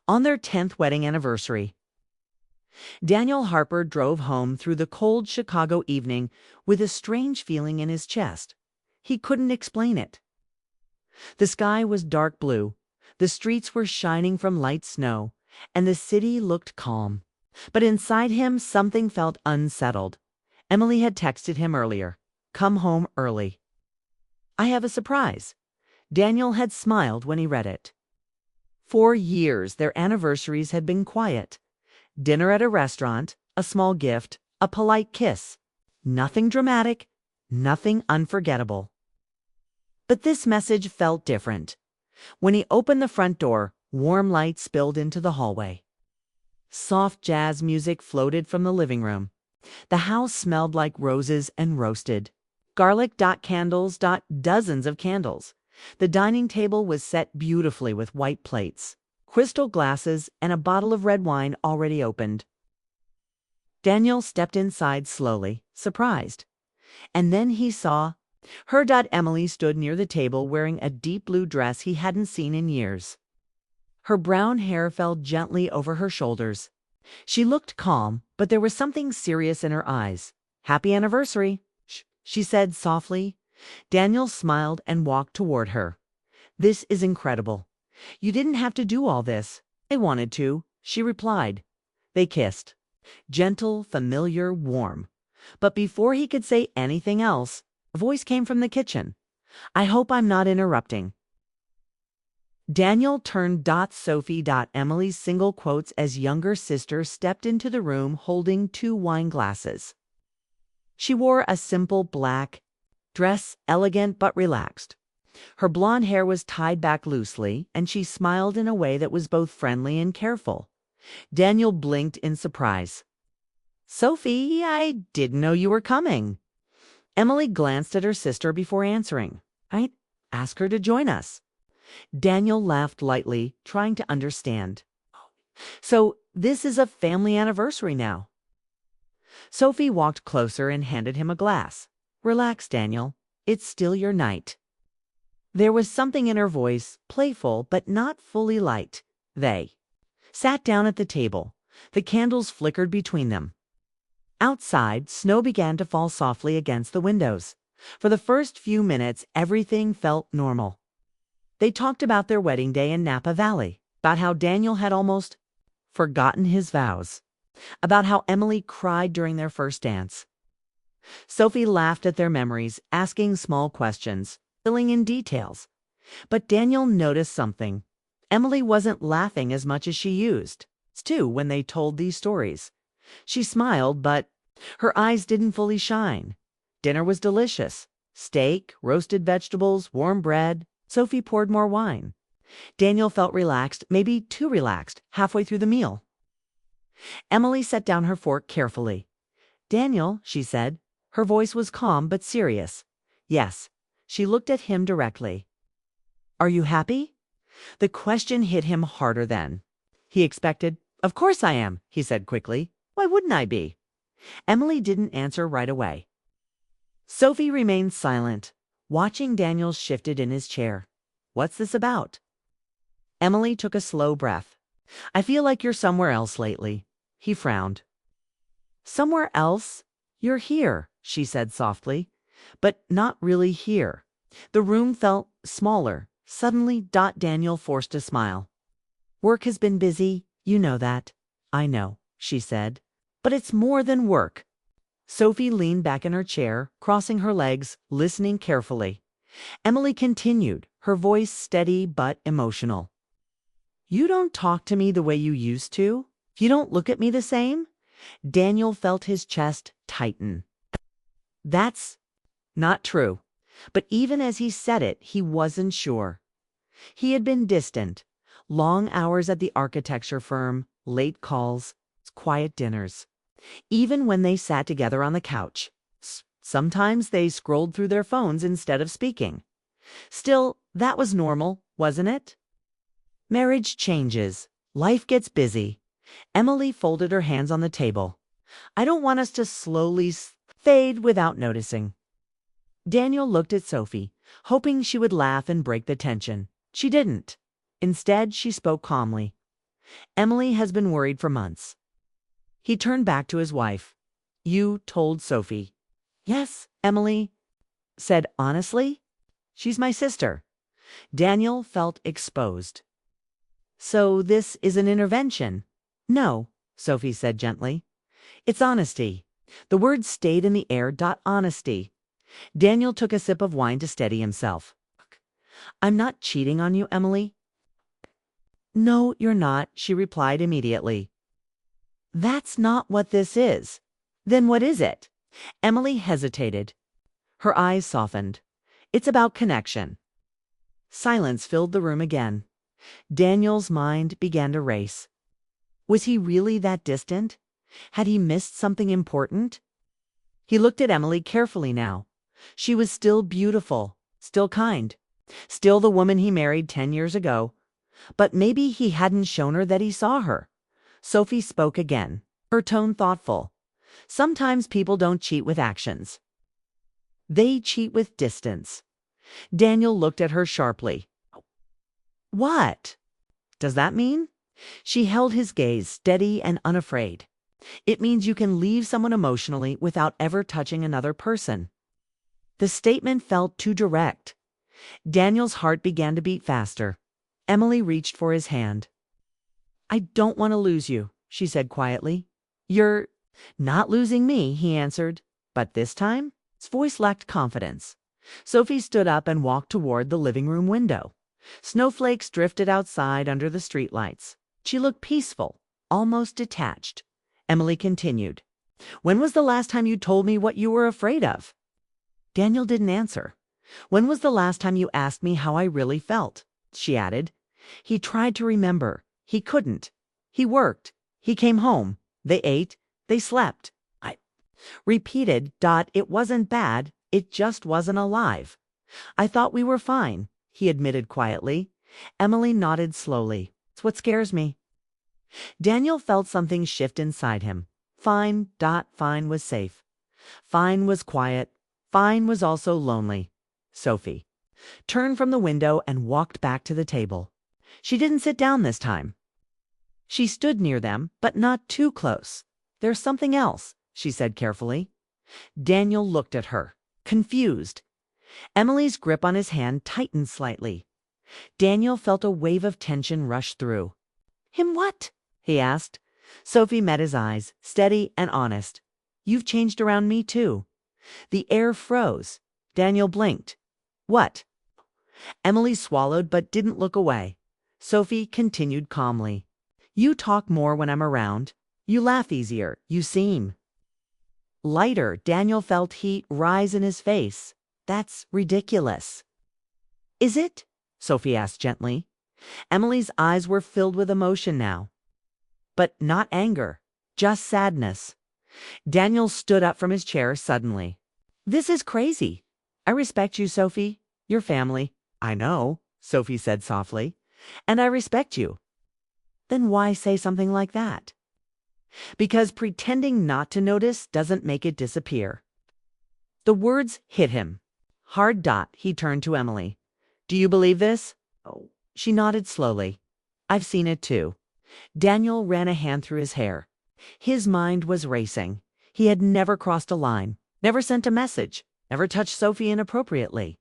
On their 10th wedding anniversary, Daniel Harper drove home through the cold Chicago evening with a strange feeling in his chest. He couldn't explain it. The sky was dark blue, the streets were shining from light snow, and the city looked calm. But inside him, something felt unsettled. Emily had texted him earlier, "Come home early. I have a surprise." Daniel had smiled when he read it. For years, their anniversaries had been quiet. Dinner at a restaurant, a small gift, a polite kiss. Nothing dramatic, nothing unforgettable. But this message felt different. When he opened the front door, warm light spilled into the hallway. Soft jazz music floated from the living room. The house smelled like roses and roasted. Garlic candles dozens of candles. The dining table was set beautifully with white plates, crystal glasses, and a bottle of red wine already opened. Daniel stepped inside slowly, surprised. And then he saw her. Emily stood near the table wearing a deep blue dress he hadn't seen in years. Her brown hair fell gently over her shoulders. She looked calm, but there was something serious in her eyes. "Happy anniversary," she said softly. Daniel smiled and walked toward her. "This is incredible. You didn't have to do all this." "I wanted to," she replied. They kissed. Gentle, familiar, warm. But before he could say anything else, a voice came from the kitchen. "I hope I'm not interrupting." Daniel turned. Sophie. Emily's single quotes as younger sister stepped into the room holding 2 wine glasses. She wore a simple black dress, elegant but relaxed. Her blonde hair was tied back loosely, and she smiled in a way that was both friendly and careful. Daniel blinked in surprise. "Sophie, I didn't know you were coming." Emily glanced at her sister before answering. "I'd ask her to join us." Daniel laughed lightly, trying to understand. "So this is a family anniversary now." Sophie walked closer and handed him a glass. "Relax, Daniel. It's still your night." There was something in her voice, playful but not fully light. They sat down at the table. The candles flickered between them. Outside, snow began to fall softly against the windows. For the first few minutes, everything felt normal. They talked about their wedding day in Napa Valley, about how Daniel had almost forgotten his vows, about how Emily cried during their first dance. Sophie laughed at their memories, asking small questions, filling in details. But Daniel noticed something. Emily wasn't laughing as much as she used to when they told these stories. She smiled, but her eyes didn't fully shine. Dinner was delicious. Steak, roasted vegetables, warm bread. Sophie poured more wine. Daniel felt relaxed, maybe too relaxed, halfway through the meal. Emily set down her fork carefully. "Daniel," she said. Her voice was calm but serious. "Yes." She looked at him directly. "Are you happy?" The question hit him harder than he expected. "Of course I am," he said quickly. "Why wouldn't I be?" Emily didn't answer right away. Sophie remained silent, watching. Daniel shifted in his chair. "What's this about?" Emily took a slow breath. "I feel like you're somewhere else lately." He frowned. "Somewhere else? You're here," she said softly, "but not really here." The room felt smaller. Suddenly, Daniel forced a smile. "Work has been busy, you know that." "I know," she said. "But it's more than work." Sophie leaned back in her chair, crossing her legs, listening carefully. Emily continued, her voice steady but emotional. "You don't talk to me the way you used to. You don't look at me the same." Daniel felt his chest tighten. "That's not true." But even as he said it, he wasn't sure. He had been distant. Long hours at the architecture firm, late calls, quiet dinners. Even when they sat together on the couch, sometimes they scrolled through their phones instead of speaking. Still, that was normal, wasn't it? Marriage changes. Life gets busy. Emily folded her hands on the table. "I don't want us to slowly fade without noticing." Daniel looked at Sophie, hoping she would laugh and break the tension. She didn't. Instead, she spoke calmly. Emily has been worried for months. He turned back to his wife. You told Sophie. Yes, Emily said honestly. She's my sister. Daniel felt exposed. So this is an intervention? No, Sophie said gently. It's honesty. The words stayed in the air. Honesty. Daniel took a sip of wine to steady himself. I'm not cheating on you, Emily. No, you're not, she replied immediately. That's not what this is. Then what is it? Emily hesitated. Her eyes softened. It's about connection. Silence filled the room again. Daniel's mind began to race. Was he really that distant? Had he missed something important? He looked at Emily carefully now. She was still beautiful, still kind, still the woman he married 10 years ago. But maybe he hadn't shown her that he saw her. Sophie spoke again, her tone thoughtful. Sometimes people don't cheat with actions. They cheat with distance. Daniel looked at her sharply. What does that mean? She held his gaze, steady and unafraid. It means you can leave someone emotionally without ever touching another person. The statement felt too direct. Daniel's heart began to beat faster. Emily reached for his hand. I don't want to lose you, she said quietly. You're not losing me, he answered. But this time, his voice lacked confidence. Sophie stood up and walked toward the living room window. Snowflakes drifted outside under the streetlights. She looked peaceful, almost detached. Emily continued. When was the last time you told me what you were afraid of? Daniel didn't answer. When was the last time you asked me how I really felt? She added. He tried to remember. He couldn't. He worked. He came home. They ate. They slept. I repeated. It wasn't bad. It just wasn't alive. I thought we were fine, he admitted quietly. Emily nodded slowly. It's what scares me. Daniel felt something shift inside him. Fine. Fine was safe. Fine was quiet. Fine was also lonely. Sophie turned from the window and walked back to the table. She didn't sit down this time. She stood near them, but not too close. There's something else, she said carefully. Daniel looked at her, confused. Emily's grip on his hand tightened slightly. Daniel felt a wave of tension rush through. Him what? He asked. Sophie met his eyes, steady and honest. You've changed around me too. The air froze. Daniel blinked. What? Emily swallowed but didn't look away. Sophie continued calmly. You talk more when I'm around. You laugh easier. You seem lighter. Daniel felt heat rise in his face. That's ridiculous. Is it? Sophie asked gently. Emily's eyes were filled with emotion now. But not anger, just sadness. Daniel stood up from his chair suddenly. This is crazy. I respect you, Sophie. Your family. I know, Sophie said softly. And I respect you. Then why say something like that? Because pretending not to notice doesn't make it disappear. The words hit him. Hard. He turned to Emily. Do you believe this? Oh. She nodded slowly. I've seen it too. Daniel ran a hand through his hair. His mind was racing. He had never crossed a line, never sent a message, never touched Sophie inappropriately.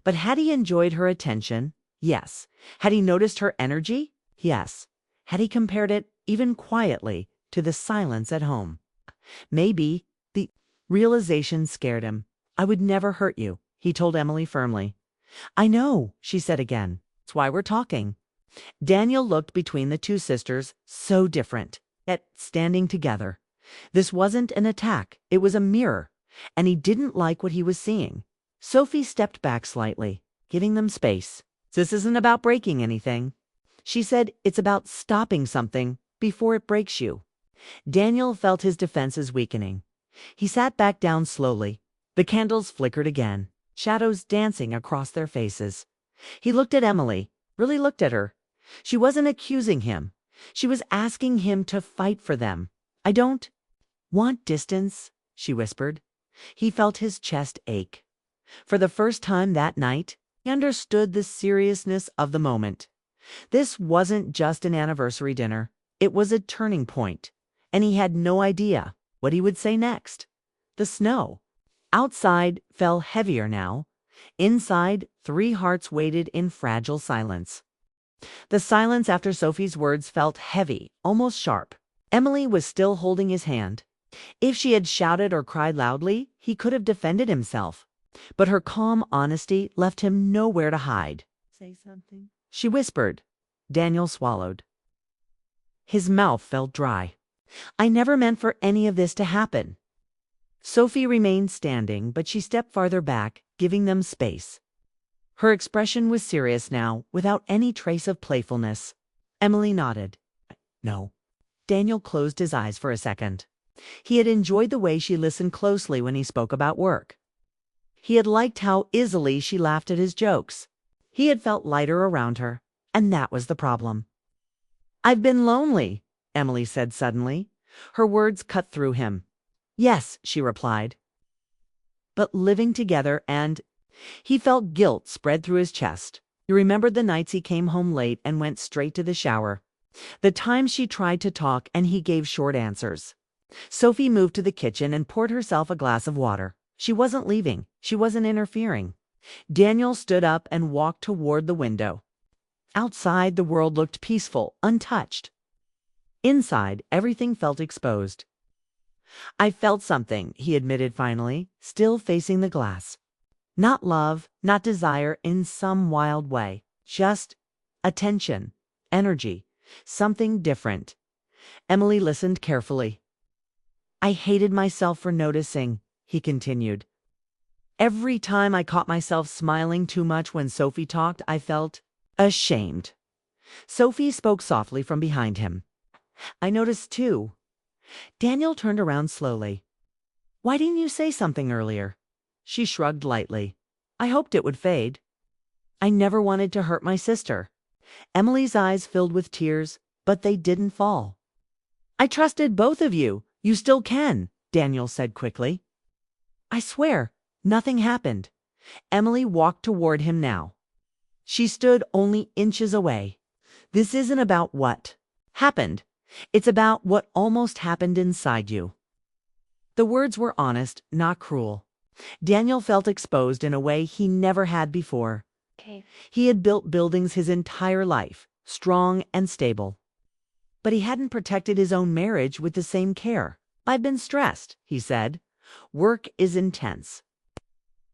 But had he enjoyed her attention? Yes. Had he noticed her energy? Yes. Had he compared it, even quietly, to the silence at home? Maybe. The realization scared him. I would never hurt you, he told Emily firmly. I know, she said again. That's why we're talking. Daniel looked between the two sisters, so different, yet standing together. This wasn't an attack, it was a mirror, and he didn't like what he was seeing. Sophie stepped back slightly, giving them space. This isn't about breaking anything. She said it's about stopping something before it breaks you. Daniel felt his defenses weakening. He sat back down slowly. The candles flickered again, shadows dancing across their faces. He looked at Emily, really looked at her. She wasn't accusing him. She was asking him to fight for them. I don't want distance, she whispered. He felt his chest ache. For the first time that night, he understood the seriousness of the moment. This wasn't just an anniversary dinner. It was a turning point, and he had no idea what he would say next. The snow outside fell heavier now. Inside, 3 hearts waited in fragile silence. The silence after Sophie's words felt heavy, almost sharp. Emily was still holding his hand. If she had shouted or cried loudly, he could have defended himself. But her calm honesty left him nowhere to hide. "Say something," she whispered. Daniel swallowed. His mouth felt dry. "I never meant for any of this to happen." Sophie remained standing, but she stepped farther back, giving them space. Her expression was serious now, without any trace of playfulness. Emily nodded. "No." Daniel closed his eyes for a second. He had enjoyed the way she listened closely when he spoke about work. He had liked how easily she laughed at his jokes. He had felt lighter around her, and that was the problem. "I've been lonely," Emily said suddenly. Her words cut through him. "Yes," she replied. "But living together and—" He felt guilt spread through his chest. He remembered the nights he came home late and went straight to the shower. The times she tried to talk and he gave short answers. Sophie moved to the kitchen and poured herself a glass of water. She wasn't leaving. She wasn't interfering. Daniel stood up and walked toward the window. Outside, the world looked peaceful, untouched. Inside, everything felt exposed. "I felt something," he admitted finally, still facing the glass. Not love, not desire in some wild way. Just attention, energy, something different. Emily listened carefully. "I hated myself for noticing," he continued. "Every time I caught myself smiling too much when Sophie talked, I felt ashamed." Sophie spoke softly from behind him. "I noticed too." Daniel turned around slowly. "Why didn't you say something earlier?" She shrugged lightly. "I hoped it would fade. I never wanted to hurt my sister." Emily's eyes filled with tears, but they didn't fall. "I trusted both of you. You still can," Daniel said quickly. "I swear, nothing happened." Emily walked toward him now. She stood only inches away. "This isn't about what happened. It's about what almost happened inside you." The words were honest, not cruel. Daniel felt exposed in a way he never had before. He had built buildings his entire life, strong and stable. But he hadn't protected his own marriage with the same care. "I've been stressed," he said. "Work is intense.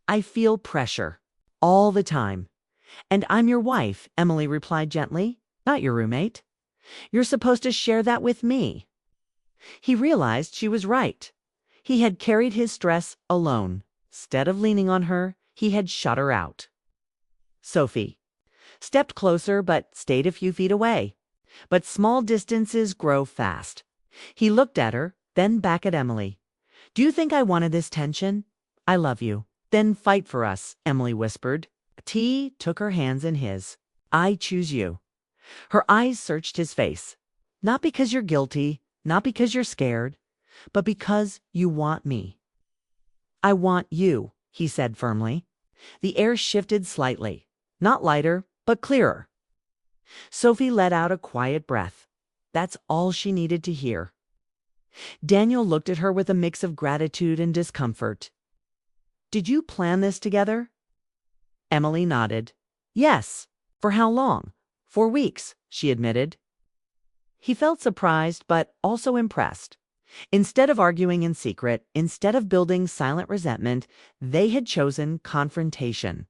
I feel pressure all the time." "And I'm your wife," Emily replied gently, "not your roommate. You're supposed to share that with me." He realized she was right. He had carried his stress alone. Instead of leaning on her, he had shut her out. Sophie stepped closer but stayed a few feet away. But small distances grow fast. He looked at her, then back at Emily. "Do you think I wanted this tension? I love you." "Then fight for us," Emily whispered. T took her hands in his. "I choose you." Her eyes searched his face. "Not because you're guilty, not because you're scared, but because you want me." "I want you," he said firmly. The air shifted slightly, not lighter, but clearer. Sophie let out a quiet breath. That's all she needed to hear. Daniel looked at her with a mix of gratitude and discomfort. "Did you plan this together?" Emily nodded. "Yes." "For how long?" "4 weeks," she admitted. He felt surprised, but also impressed. Instead of arguing in secret, instead of building silent resentment, they had chosen confrontation.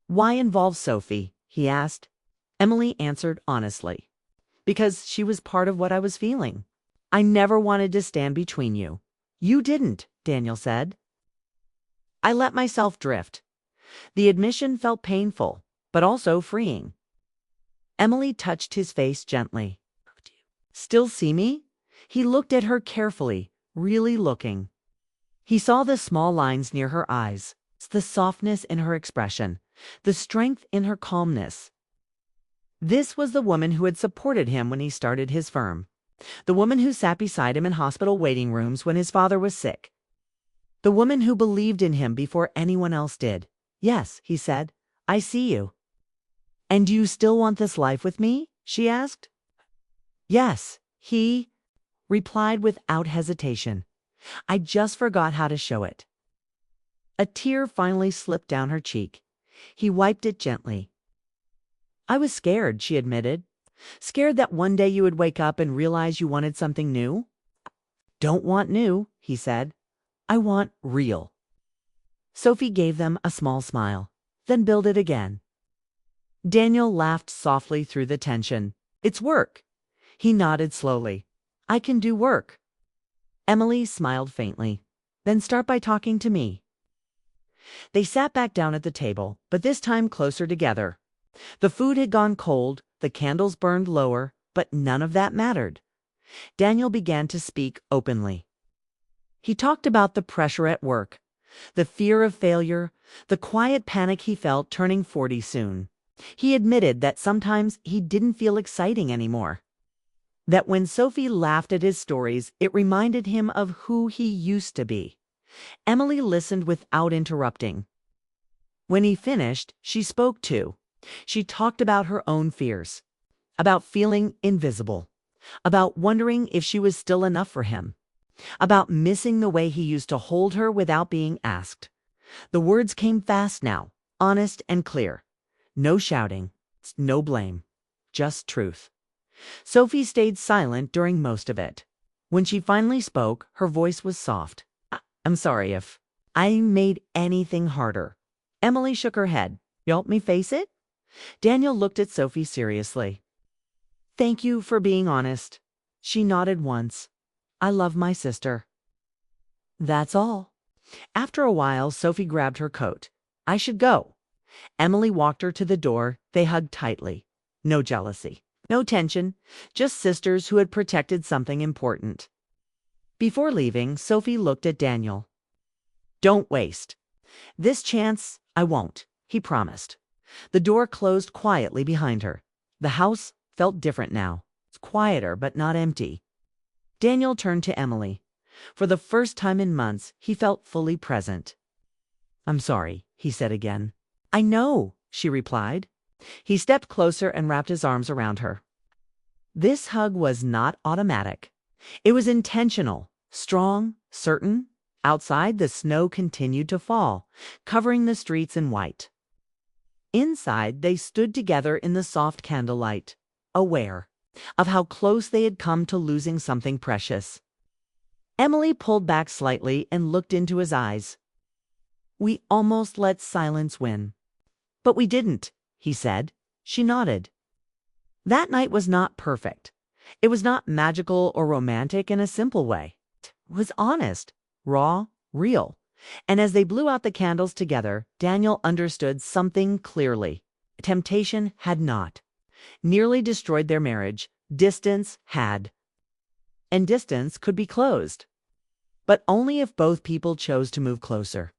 "Why involve Sophie?" he asked. Emily answered honestly. "Because she was part of what I was feeling. I never wanted to stand between you." "You didn't," Daniel said. "I let myself drift." The admission felt painful, but also freeing. Emily touched his face gently. "Still see me?" He looked at her carefully, really looking. He saw the small lines near her eyes, the softness in her expression, the strength in her calmness. This was the woman who had supported him when he started his firm. The woman who sat beside him in hospital waiting rooms when his father was sick. The woman who believed in him before anyone else did. "Yes," he said, "I see you." "And do you still want this life with me?" she asked. "Yes," he replied without hesitation. "I just forgot how to show it." A tear finally slipped down her cheek. He wiped it gently. "I was scared," she admitted. "Scared that one day you would wake up and realize you wanted something new." "Don't want new," he said. "I want real." Sophie gave them a small smile, then built it again. Daniel laughed softly through the tension. "It's work." He nodded slowly. "I can do work." Emily smiled faintly. "Then start by talking to me." They sat back down at the table, but this time closer together. The food had gone cold, the candles burned lower, but none of that mattered. Daniel began to speak openly. He talked about the pressure at work, the fear of failure, the quiet panic he felt turning 40 soon. He admitted that sometimes he didn't feel exciting anymore. That when Sophie laughed at his stories, it reminded him of who he used to be. Emily listened without interrupting. When he finished, she spoke too. She talked about her own fears, about feeling invisible, about wondering if she was still enough for him, about missing the way he used to hold her without being asked. The words came fast now, honest and clear. No shouting, no blame, just truth. Sophie stayed silent during most of it. When she finally spoke, her voice was soft. "I'm sorry if I made anything harder." Emily shook her head. "You help me face it?" Daniel looked at Sophie seriously. "Thank you for being honest." She nodded once. "I love my sister." That's all. After a while, Sophie grabbed her coat. "I should go." Emily walked her to the door. They hugged tightly. No jealousy, no tension, just sisters who had protected something important. Before leaving, Sophie looked at Daniel. "Don't waste this chance." "I won't," he promised. The door closed quietly behind her. The house felt different now. Quieter, but not empty. Daniel turned to Emily. For the first time in months, he felt fully present. "I'm sorry," he said again. "I know," she replied. He stepped closer and wrapped his arms around her. This hug was not automatic. It was intentional, strong, certain. Outside, the snow continued to fall, covering the streets in white. Inside, they stood together in the soft candlelight, aware of how close they had come to losing something precious. Emily pulled back slightly and looked into his eyes. "We almost let silence win." "But we didn't," he said. She nodded. That night was not perfect. It was not magical or romantic in a simple way. It was honest, raw, real. And as they blew out the candles together, Daniel understood something clearly. Temptation had not nearly destroyed their marriage. Distance had. And distance could be closed. But only if both people chose to move closer.